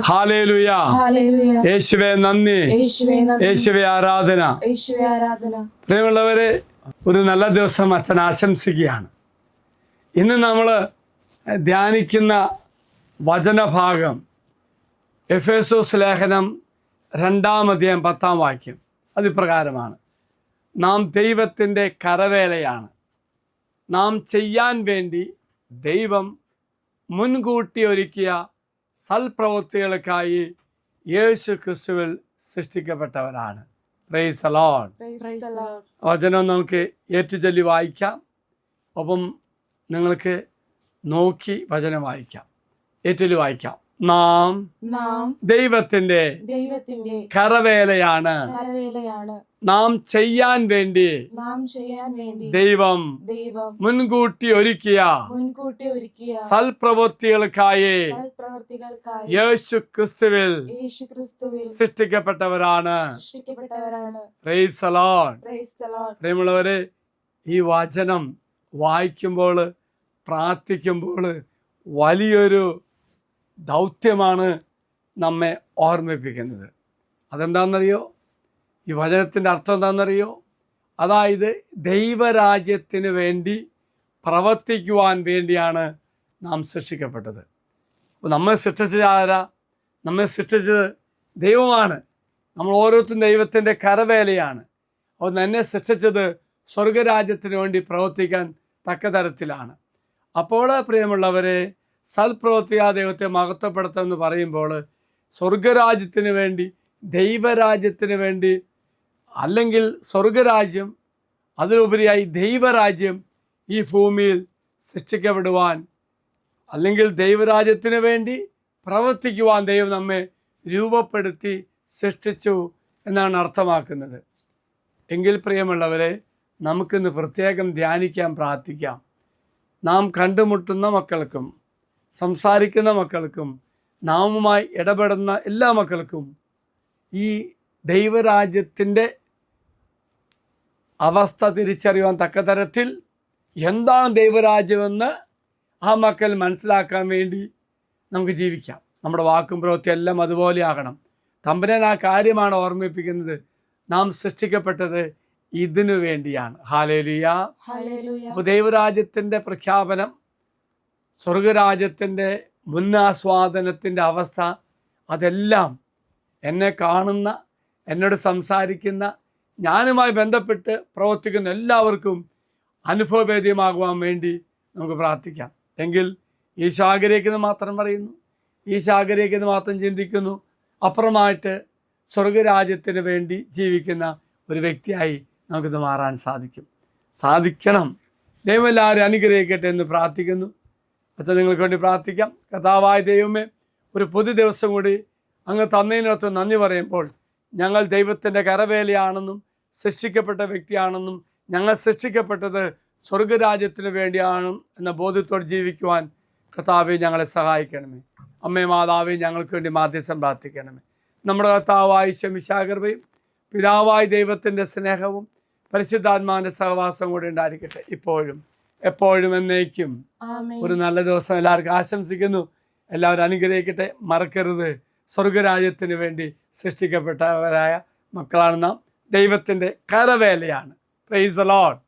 Hallelujah. യേശുവേ നന്ദി, യേശുവേ ആരാധന. പ്രിയമുള്ളവരെ, ഒരു നല്ല ദിവസം അച്ഛൻ ആശംസിക്കുകയാണ്. ഇന്ന് നമ്മൾ ധ്യാനിക്കുന്ന വചനഭാഗം എഫേസോസ് ലേഖനം 2-ാം അധ്യായം 10-ാം വാക്യം. അതിപ്രകാരമാണ്: നാം ദൈവത്തിൻ്റെ കരവേലയാണ്, നാം ചെയ്യാൻ വേണ്ടി ദൈവം മുൻകൂട്ടി ഒരുക്കിയ സൽപ്രവൃത്തികൾക്കായി യേശു ക്രിസ്തുവിൽ സൃഷ്ടിക്കപ്പെട്ടവരാണ്. Praise the Lord. വചനം നമുക്ക് ഏറ്റുചൊല്ലി വായിക്കാം. ഒപ്പം നിങ്ങൾക്ക് നോക്കി വചനം വായിക്കാം. ഏറ്റുചൊല്ലി വായിക്കാം. നാം ദൈവത്തിന്റെ കരവേലയാണ്, നാം ചെയ്യാൻ വേണ്ടി ദൈവം മുൻകൂട്ടി ഒരുക്കിയ സൽപ്രവൃത്തികൾക്കായി യേശു ക്രിസ്തുവിൽ സൃഷ്ടിക്കപ്പെട്ടവരാണ്. Praise the Lord. പ്രിയമുള്ളവരെ, ഈ വചനം വായിക്കുമ്പോൾ, പ്രാർത്ഥിക്കുമ്പോൾ വലിയൊരു ദൗത്യമാണ് നമ്മെ ഓർമ്മിപ്പിക്കുന്നത്. അതെന്താണെന്നറിയോ? ഈ വചനത്തിൻ്റെ അർത്ഥം എന്താണെന്നറിയോ? അതായത് ദൈവരാജ്യത്തിന് വേണ്ടി പ്രവർത്തിക്കുവാൻ വേണ്ടിയാണ് നാം സൃഷ്ടിക്കപ്പെട്ടത്. അപ്പോൾ നമ്മെ സൃഷ്ടിച്ചത് ആരാ? നമ്മെ സൃഷ്ടിച്ചത് ദൈവമാണ്. നമ്മൾ ഓരോരുത്തരും ദൈവത്തിൻ്റെ കരവേലയാണ്. അപ്പോൾ എന്നെ സൃഷ്ടിച്ചത് സ്വർഗരാജ്യത്തിന് വേണ്ടി പ്രവർത്തിക്കാൻ തക്ക തരത്തിലാണ്. അപ്പോൾ പ്രിയമുള്ളവരെ, സൽപ്രവൃത്തിയാ ദൈവത്തെ മഹത്വപ്പെടുത്തുമെന്ന് പറയുമ്പോൾ സ്വർഗരാജ്യത്തിന് വേണ്ടി, ദൈവരാജ്യത്തിന് വേണ്ടി, അല്ലെങ്കിൽ സ്വർഗരാജ്യം, അതിലുപരിയായി ദൈവരാജ്യം ഈ ഭൂമിയിൽ സൃഷ്ടിക്കപ്പെടുവാൻ, അല്ലെങ്കിൽ ദൈവരാജ്യത്തിന് വേണ്ടി പ്രവർത്തിക്കുവാൻ ദൈവം നമ്മെ രൂപപ്പെടുത്തി സൃഷ്ടിച്ചു എന്നാണ് അർത്ഥമാക്കുന്നത്. എങ്കിൽ പ്രിയമുള്ളവരെ, നമുക്കിന്ന് പ്രത്യേകം ധ്യാനിക്കാൻ, പ്രാർത്ഥിക്കാം. നാം കണ്ടുമുട്ടുന്ന മക്കൾക്കും, സംസാരിക്കുന്ന മക്കൾക്കും, നാമുമായി ഇടപെടുന്ന എല്ലാ മക്കൾക്കും ഈ ദൈവരാജ്യത്തിൻ്റെ അവസ്ഥ തിരിച്ചറിയുവാൻ തക്ക തരത്തിൽ എന്താണ് ദൈവരാജ്യമെന്ന് ആ മക്കൾ മനസ്സിലാക്കാൻ വേണ്ടി നമുക്ക് ജീവിക്കാം. നമ്മുടെ വാക്കും പ്രവൃത്തിയും എല്ലാം അതുപോലെ ആകണം. തമ്പുരാൻ ആ കാര്യമാണ് ഓർമ്മിപ്പിക്കുന്നത്. നാം സൃഷ്ടിക്കപ്പെട്ടത് ഇതിനു വേണ്ടിയാണ്. ഹല്ലേലൂയ. അപ്പോൾ ദൈവരാജ്യത്തിൻ്റെ പ്രഖ്യാപനം, സ്വർഗരാജ്യത്തിൻ്റെ മുന്നാസ്വാദനത്തിൻ്റെ അവസ്ഥ, അതെല്ലാം എന്നെ കാണുന്ന, എന്നോട് സംസാരിക്കുന്ന, ഞാനുമായി ബന്ധപ്പെട്ട് പ്രവർത്തിക്കുന്ന എല്ലാവർക്കും അനുഭവഭേദ്യമാകുവാൻ വേണ്ടി നമുക്ക് പ്രാർത്ഥിക്കാം. എങ്കിൽ ഈശോ ആഗ്രഹിക്കുന്നത് മാത്രം പറയുന്നു, ഈശോ ആഗ്രഹിക്കുന്നത് മാത്രം ചിന്തിക്കുന്നു. അപ്പുറമായിട്ട് സ്വർഗരാജ്യത്തിന് വേണ്ടി ജീവിക്കുന്ന ഒരു വ്യക്തിയായി നമുക്കിത് മാറാൻ സാധിക്കണം. ദൈവം എല്ലാവരും അനുഗ്രഹിക്കട്ടെ എന്ന് പ്രാർത്ഥിക്കുന്നു. അച്ഛൻ നിങ്ങൾക്ക് വേണ്ടി പ്രാർത്ഥിക്കാം. കർത്താവായ ദൈവമേ, ഒരു പുതു ദിവസം കൂടി അങ്ങ് തന്നതിനൊത്ത് നന്ദി പറയുമ്പോൾ, ഞങ്ങൾ ദൈവത്തിൻ്റെ കരവേലയാണെന്നും സൃഷ്ടിക്കപ്പെട്ട വ്യക്തിയാണെന്നും ഞങ്ങൾ സൃഷ്ടിക്കപ്പെട്ടത് സ്വർഗരാജ്യത്തിന് വേണ്ടിയാണ് എന്ന ബോധ്യത്തോടെ ജീവിക്കുവാൻ കർത്താവെ ഞങ്ങളെ സഹായിക്കണമേ. അമ്മേ മാതാവേ, ഞങ്ങൾക്ക് വേണ്ടി മാധ്യസ്ഥം പ്രാർത്ഥിക്കണമേ. നമ്മുടെ കർത്താവായ ശമിശാകൃപയും പിതാവായ ദൈവത്തിൻ്റെ സ്നേഹവും പരിശുദ്ധാത്മാവിൻ്റെ സഹവാസം കൂടി ഉണ്ടായിരിക്കട്ടെ, ഇപ്പോഴും എപ്പോഴും എന്നേക്കും. ഒരു നല്ല ദിവസം എല്ലാവർക്കും ആശംസിക്കുന്നു. എല്ലാവരും അനുഗ്രഹിക്കട്ടെ. മറക്കരുത്, സ്വർഗരാജ്യത്തിന് വേണ്ടി സൃഷ്ടിക്കപ്പെട്ടവരായ മക്കളാണ് നാം. ദൈവത്തിൻ്റെ കരവേലയാണ്. Praise the Lord.